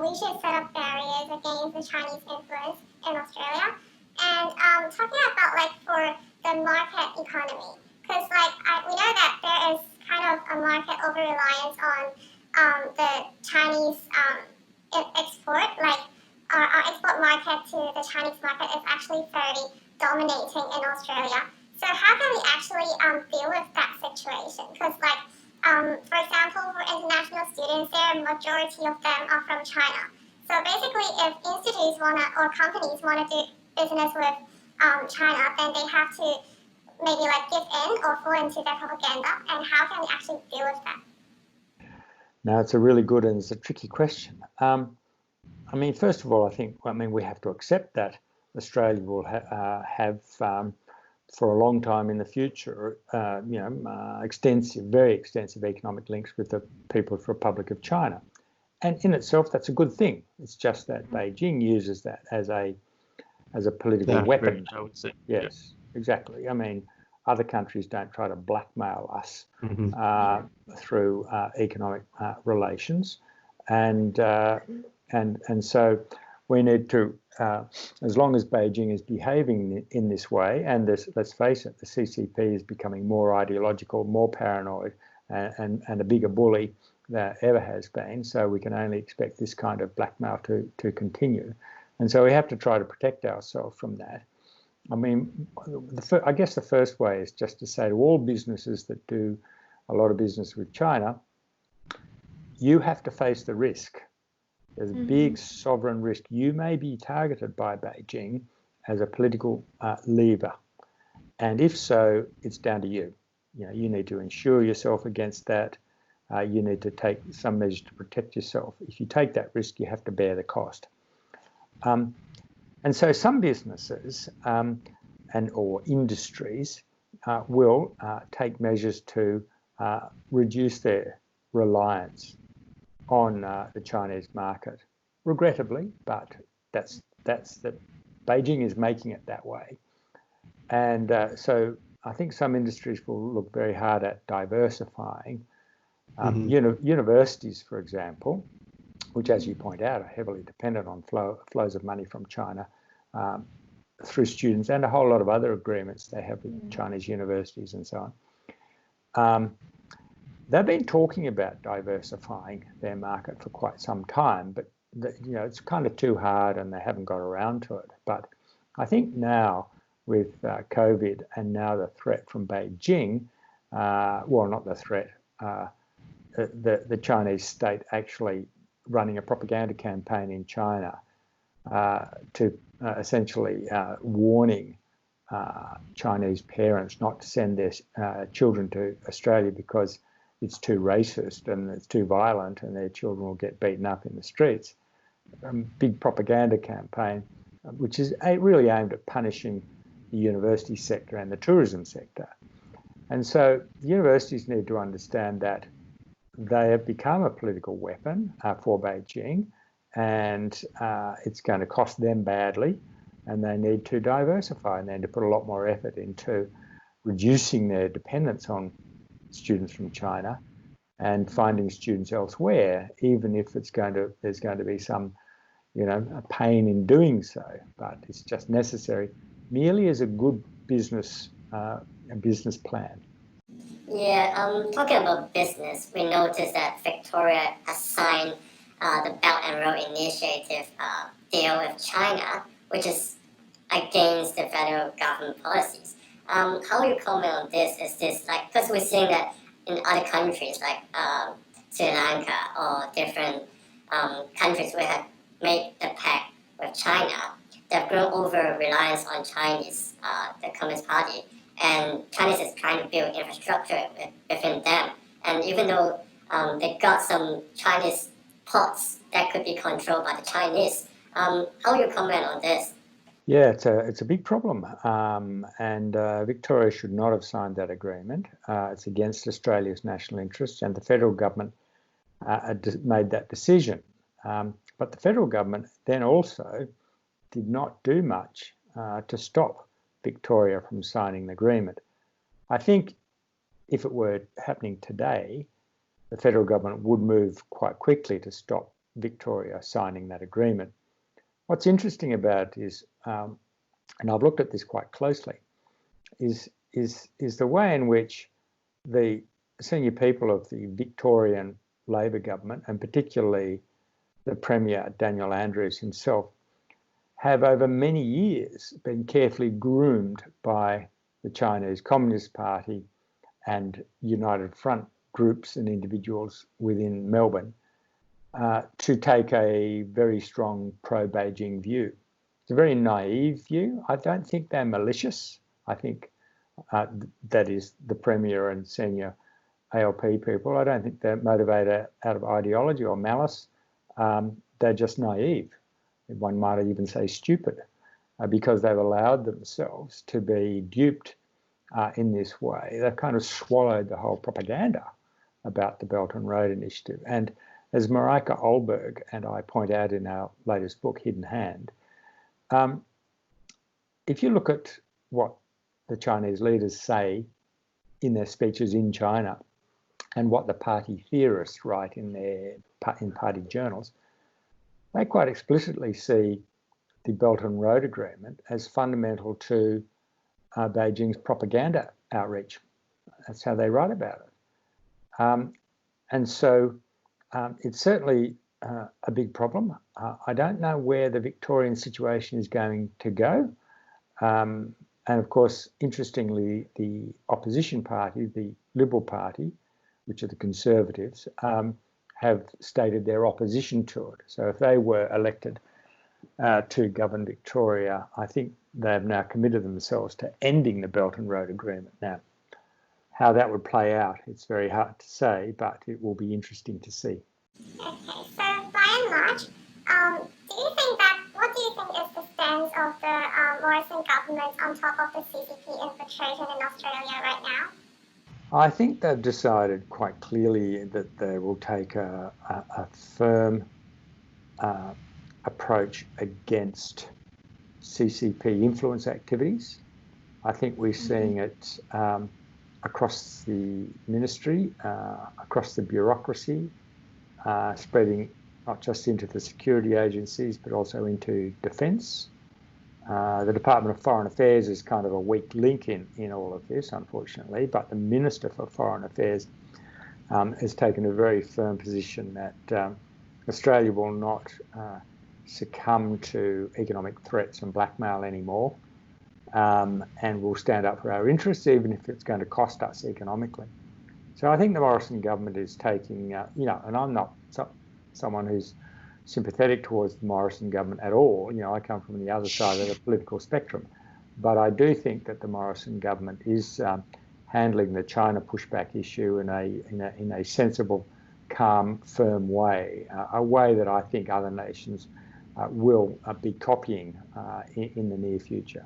we should set up barriers against the Chinese influence in Australia. And talking about like for the market economy, because like we know that there is kind of a market over reliance on the Chinese export. Like our export market to the Chinese market is actually fairly dominating in Australia. So how can we actually deal with that situation? Because like for example, for international students, the majority of them are from China. So basically, if institutes or companies wanna do business with China, then they have to maybe like give in or fall into their propaganda. And how can we actually deal with that? Now, it's a really good and it's a tricky question. I mean, first of all, we have to accept that Australia will have for a long time in the future, very extensive economic links with the People's Republic of China. And in itself, that's a good thing. It's just that Beijing uses that as a political weapon. I would say. Yes, exactly. I mean, other countries don't try to blackmail us through economic relations, and so we need to, as long as Beijing is behaving in this way, and let's face it, the CCP is becoming more ideological, more paranoid, and a bigger bully than ever has been. So we can only expect this kind of blackmail to continue, and so we have to try to protect ourselves from that. I mean, I guess the first way is just to say to all businesses that do a lot of business with China, you have to face the risk. There's a big sovereign risk. You may be targeted by Beijing as a political lever. And if so, it's down to you. You need to insure yourself against that. You need to take some measures to protect yourself. If you take that risk, you have to bear the cost. And so some businesses or industries will take measures to reduce their reliance on the Chinese market, regrettably, but that's that Beijing is making it that way. And so I think some industries will look very hard at diversifying. Universities, for example, which, as you point out, are heavily dependent on flows of money from China through students and a whole lot of other agreements they have with Chinese universities and so on. They've been talking about diversifying their market for quite some time, but it's kind of too hard and they haven't got around to it. But I think now with COVID and now the threat from Beijing, not the threat, the Chinese state actually running a propaganda campaign in China to essentially warning Chinese parents not to send their children to Australia because it's too racist and it's too violent and their children will get beaten up in the streets. A big propaganda campaign, which is really aimed at punishing the university sector and the tourism sector. And so the universities need to understand that they have become a political weapon for Beijing, and it's going to cost them badly, and they need to diversify and they need to put a lot more effort into reducing their dependence on students from China and finding students elsewhere, even if there's going to be some, a pain in doing so. But it's just necessary, merely as a good business plan. Yeah, talking about business, we noticed that Victoria has signed the Belt and Road Initiative deal with China, which is against the federal government policies. How do you comment on this? Is this because we're seeing that in other countries like Sri Lanka or different countries who have made the pact with China, they've grown over reliance on Chinese, the Communist Party, and Chinese is trying to build infrastructure within them. And even though they got some Chinese ports that could be controlled by the Chinese, how do you comment on this? Yeah, it's a big problem, and Victoria should not have signed that agreement. It's against Australia's national interests, and the federal government made that decision. But the federal government then also did not do much to stop Victoria from signing the agreement. I think if it were happening today, the federal government would move quite quickly to stop Victoria signing that agreement. What's interesting about it is, and I've looked at this quite closely, is the way in which the senior people of the Victorian Labor government, and particularly the Premier Daniel Andrews himself, have over many years been carefully groomed by the Chinese Communist Party and United Front groups and individuals within Melbourne to take a very strong pro-Beijing view. It's a very naive view. I don't think they're malicious. I think that is the Premier and senior ALP people. I don't think they're motivated out of ideology or malice. They're just naive. One might even say stupid, because they've allowed themselves to be duped in this way. They've kind of swallowed the whole propaganda about the Belt and Road Initiative. And as Marika Olberg and I point out in our latest book, Hidden Hand, if you look at what the Chinese leaders say in their speeches in China and what the party theorists write in party journals, they quite explicitly see the Belt and Road Agreement as fundamental to Beijing's propaganda outreach. That's how they write about it. And so it's certainly a big problem. I don't know where the Victorian situation is going to go. And of course, interestingly, the opposition party, the Liberal Party, which are the Conservatives, have stated their opposition to it. So if they were elected to govern Victoria, I think they have now committed themselves to ending the Belt and Road Agreement. Now, how that would play out, it's very hard to say, but it will be interesting to see. Okay, so by and large, what do you think is the stance of the Morrison government on top of the CCP infiltration in Australia right now? I think they've decided quite clearly that they will take a firm approach against CCP influence activities. I think we're seeing it across the ministry, across the bureaucracy, spreading not just into the security agencies, but also into defence. The Department of Foreign Affairs is kind of a weak link in all of this, unfortunately, but the Minister for Foreign Affairs has taken a very firm position that Australia will not succumb to economic threats and blackmail anymore, and will stand up for our interests, even if it's going to cost us economically. So I think the Morrison government is taking, and I'm not someone who's sympathetic towards the Morrison government at all. I come from the other side of the political spectrum, but I do think that the Morrison government is handling the China pushback issue in a sensible, calm, firm way, a way that I think other nations will be copying in the near future.